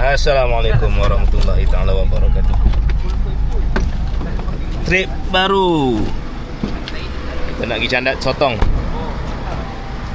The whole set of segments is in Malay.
Assalamualaikum warahmatullahi taala wabarakatuh. Trip baru. Kita nak pergi Candat Sotong.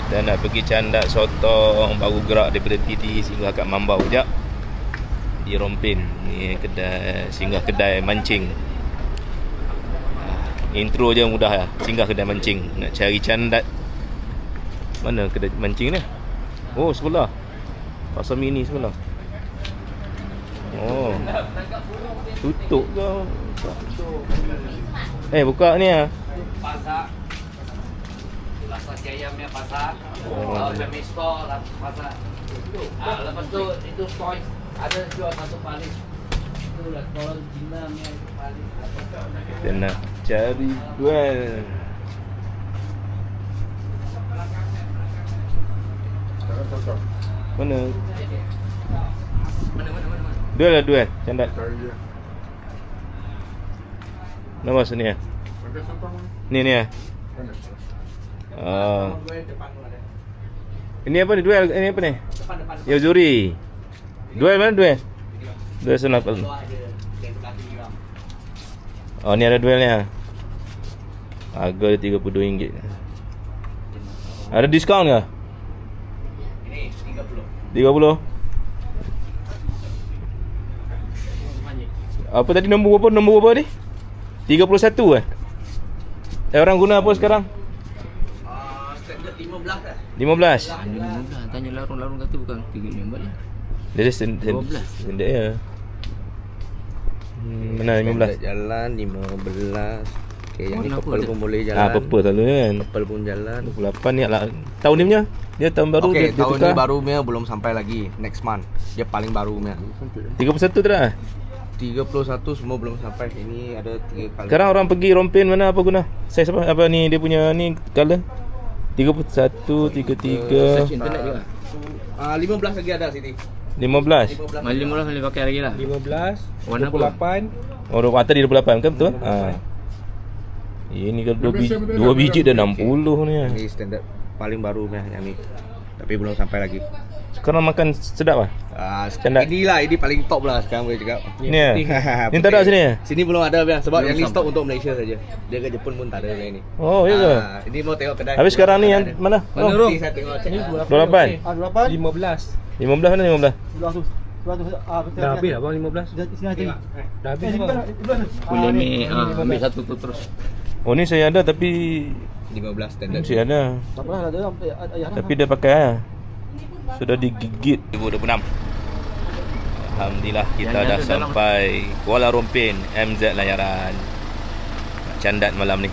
Kita nak pergi Candat Sotong, baru gerak daripada TT singgah kat Mambau jap. Di Rompin. Ni kedai, singgah kedai mancing. Intro je mudah lah. Singgah kedai mancing. Nak cari candat. Mana kedai mancing ni? Oh, sebelah. Pasar mini sebelah. Oh. Tutup ke? Buka ni ah. Pasar. Pasar Siayamnya pasar. Kami store pasar. Lepas tu itu toys ada jual satu paling. Itu restoran Cina yang paling. Kita nak cari duel. Mana? Duel lah duel. Candat. Nama sini ya? Ni ya? Ini apa ni duel? Ini apa ni? Ya Zuri. Duel mana duel? Duel sana apa? Oh ni ada duelnya. Harga dia RM32. Ada diskaun ke? Ini 30. 30. Apa tadi nombor apa? Nombor apa ni? 31 eh? Orang guna apa sekarang? Standard 15 lah. 15. Tanya larung-larung kata bukan 3 lah. Dia standard ya. Mana 15? Jalan 15. Okey, yang ni kenapa purple dia? pun boleh jalan. Purple selalu kan. Purple pun jalan. 28 ni lah. Tahun ni punya. Dia tahun baru Okey, dia tahun tukar. ni baru punya belum sampai lagi. Next month. Dia paling baru punya. 31 tu dah. 31 semua belum sampai. Ini ada 3 kali. Sekarang orang pergi Rompin mana apa guna? Saiz apa? Apa ni dia punya ni color? 31, 33, Search internet juga. 15 lagi ada sini. 15. 15. Malam mula boleh pakai lagi lah. 15, Warna apa? 28. Oh, tadi 28 kan betul? Ini kalau 2 biji dah 60 ni. Ini standard paling baru punya yang ni. Tapi belum sampai lagi. Sekarang makan sedap ah? Standard. Inilah ini paling top lah sekarang boleh cakap. Ni ya? Ni tak ada sini ya? Sini belum ada biar sebab Belum yang ni sampai. stok untuk Malaysia saja. Dia ke Jepun pun tak ada yang ni. Oh, ya ke? Ini mau tengok kedai. Habis sekarang ni yang mana? Mana, Oh, Rom? Nanti saya tengok cek. 28. 15. 15 mana 15? Betul. Dah habis lah bang 15. Sini hati. Dah habis bang. Boleh ambil satu tu terus. Oh ni saya ada tapi 15 standard. saya ada. Tak apalah ada ayah. Tapi dah pakai lah. Sudah digigit 2026. Alhamdulillah kita Yang dah ada dalam- sampai Kuala Rompin MZ Layaran. Candat malam ni.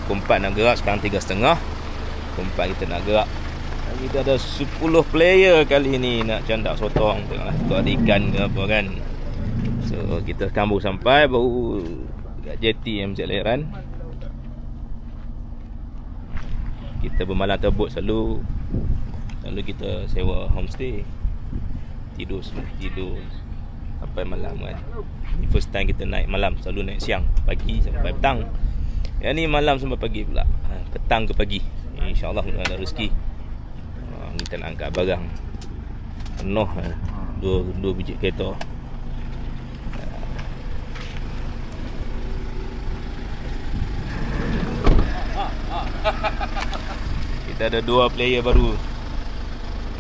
Pukul 4 nak gerak, sekarang 3.30. Pukul 4 kita nak gerak. Dan kita ada 10 player kali ni nak candat sotong. Tengoklah tu ada ikan ke apa kan. So kita kambung sampai baru kat JT MZ Layaran. Kita bermalam terbot selalu. Lalu kita sewa homestay. Tidur sampai malam kan. Ni first time kita naik malam. Selalu naik siang, pagi sampai petang. Yang ni malam sampai pagi pula. Petang ke pagi. InsyaAllah ada rezeki. Kita nak angkat barang penuh. Dua biji kereta. Kita ada 2 player baru.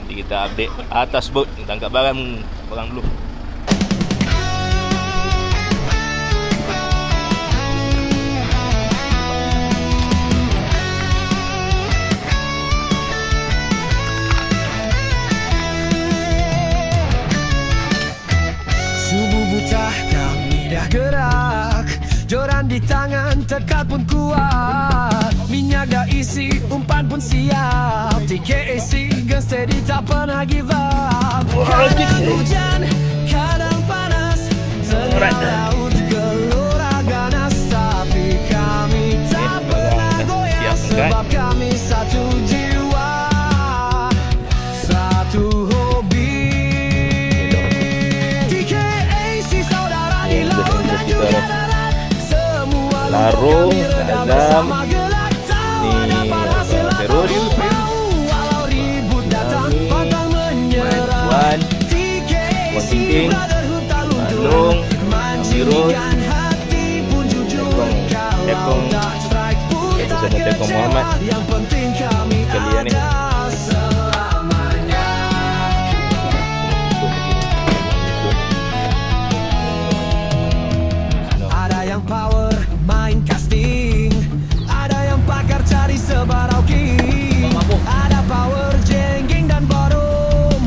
Nanti kita update atas boat. Kita angkat barang dulu. Subuh buta kami dah gerak. Joran di tangan tekad pun kuat. Minyak dah isi, umpan pun siap. TKAC gun steady tak pernah give up. Kadang hujan, kadang panas. Tengah laut gelora ganas. Tapi kami tak pernah goyah. Sebab kami satu jiwa, satu hobi. TKAC saudara di laut dan juga darat. Semua Larung, kami redam Azam, bersama gelak. Tawa dan panas selalu Terus walau ribut datang pantang menyerah. Wan, TKAC Pinting, Long, Virus, Tekong, bersama Tekong Muhammad. Kalian ni. Ada yang power main casting, ada yang pakar cari sebarau king, ada power jengging dan borom.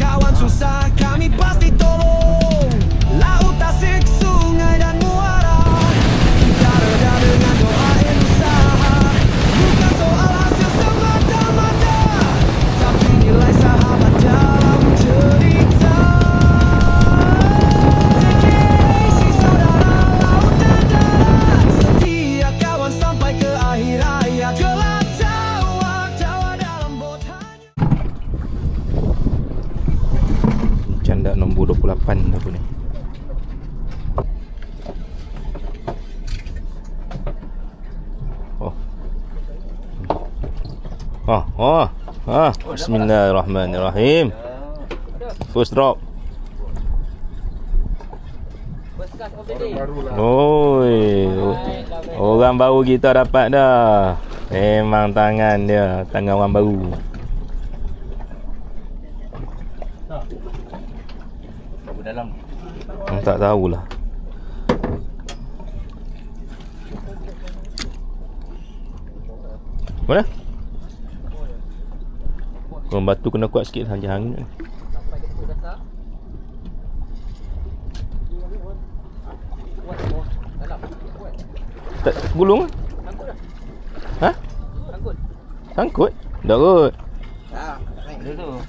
Kawan susah kami pasti tolong. Laut, tasik, sungai dan muara, kita reda dengan doa dan usaha. Bukan soal hasil semata-mata, tapi nilai sahabat dalam cerita. TKC saudara laut dan darat, setia kawan sampai ke akhir hayat. Gelap tawa dalam bot hanya. Canda nombor 28 apa ni. Bismillahirrahmanirrahim. First drop. Oi, orang baru kita dapat dah. Memang tangan dia, tangan orang baru. Berapa dalam? Tak tahulah. Mana? Korang batu kena kuat sikit hang hangin. Tak gulung? Ha? Sangkut. Sangkut? Tak kot. Ada tu.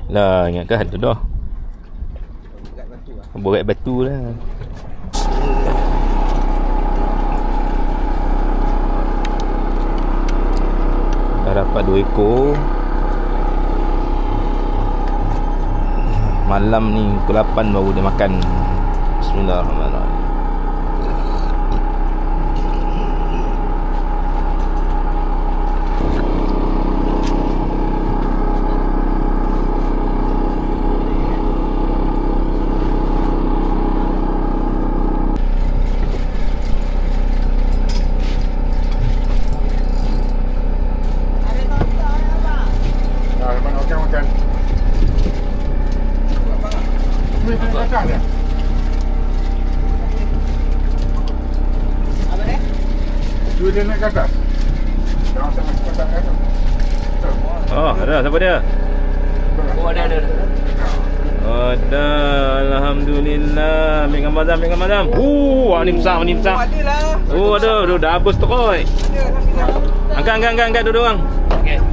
Lah ingatkan ada dah. Borak batu lah. Dah dapat 2 ekor. Malam ni pukul 8 baru dia makan. Bismillahirrahmanirrahim. Dua dia naik ke atas. Jangan sampai ke atas. Oh, ada siapa dia? Oh, ada. Ada, alhamdulillah. Ambil gambar Zam, ambil gambar Zam. Ni besar, ni besar. Oh, ada, dah habis teroi. Angkat dua orang. Okey.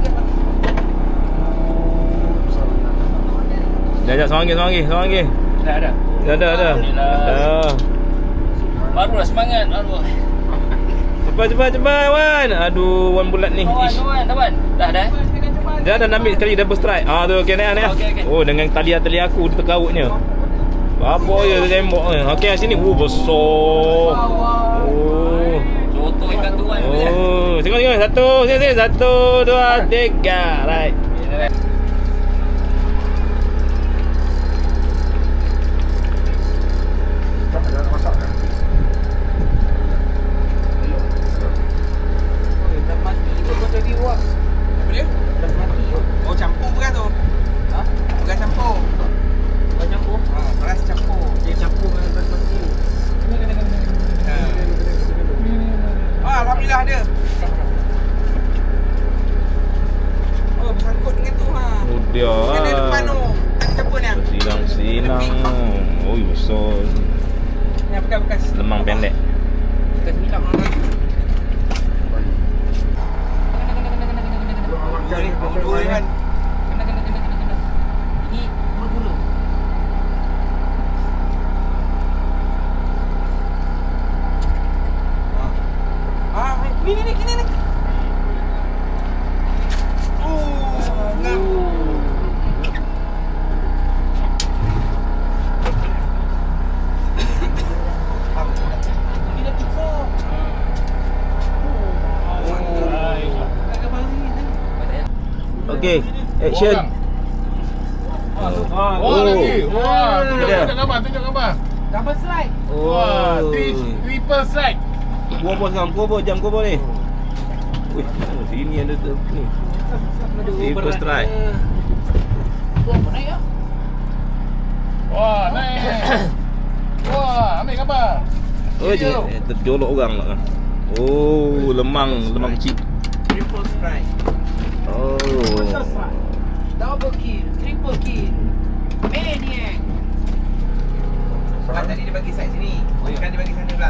Jajak seorang lagi. Ada. Ada. Alhamdulillah. Barulah semangat baru. Cepat Wan. Aduh, Wan bulat ni. Wan. Dah. Dia dah ambil sekali double strike. Tu okey naik. Okey. Oh, dengan tali aku di terkautnya. Apa ya dia tembok ni. Okey sini. Besar. Oh. Contoh ikan tu Wan. Oh, tengok. Sini. 1, 2, 3. Right. Tak ada masak kan? Oh, campur beras tu. Ha? Beras campur. Beras campur? Ha, beras campur. Dia campur dengan beras mati. Alhamdulillah ada. Oh, bersangkut dengan tu ha. Oh, dia. Ada depan tu. Tak campur ni. Silang. Oh, besar. Ni bekas. Lemang pendek. Bekas hilang lah. Dua kan. Kena. Ini bulu-bulu. Ni. Oh, ngam. Okey. Action. Oh, lagi. Wah, tunjuk gambar. Double slide. Wah, triple slide. Kubo jam ni. Wih, sini ada tu ni. Triple strike. Wah, naik. Wah, ambil gambar. Oh, terjolok orang lah. Oh, lemang kecil. Triple strike. Oh. Double kill. Triple kill. Maniac. Kan tadi dia bagi side sini. Kan dia bagi sana pula.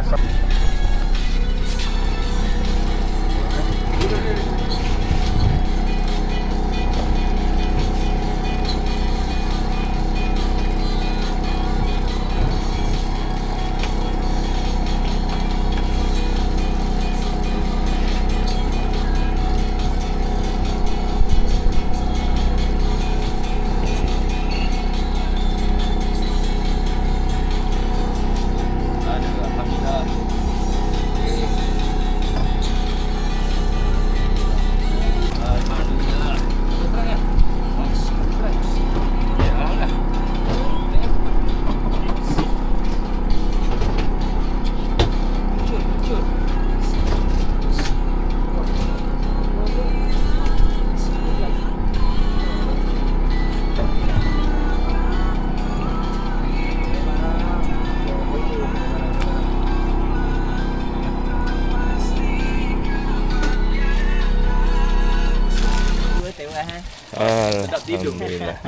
Alhamdulillah.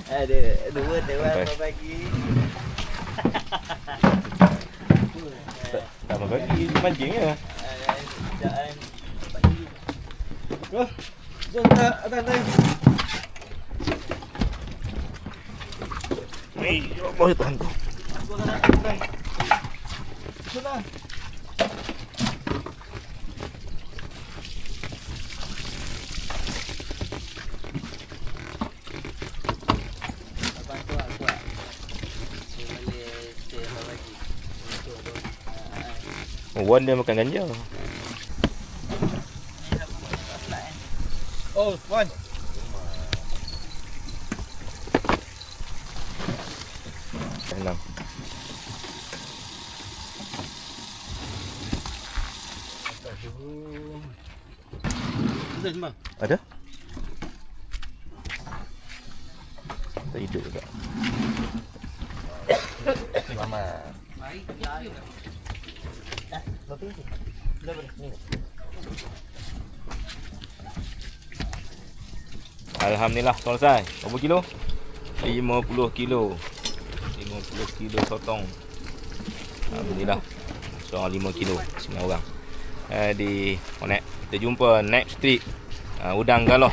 Ada dua tewan pagi. Tak bagi mancing ya. Jom tak atas. Wih, Allah Tuhan ku. Wan dia makan ganja. Oh, Wan. Senang. Ada? Tak hidup juga. Mama. Alhamdulillah selesai. Berapa kilo? 50 kilo. 50 kilo sotong. Alhamdulillah. Seorang 5 kilo 9 orang. Di Connect. Kita jumpa next street. Udang Galoh.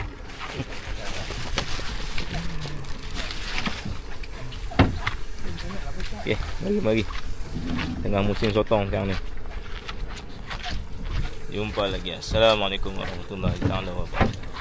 Okey, mari. Tengah musim sotong sekarang ni. Jumpa lagi. Assalamualaikum warahmatullahi wabarakatuh.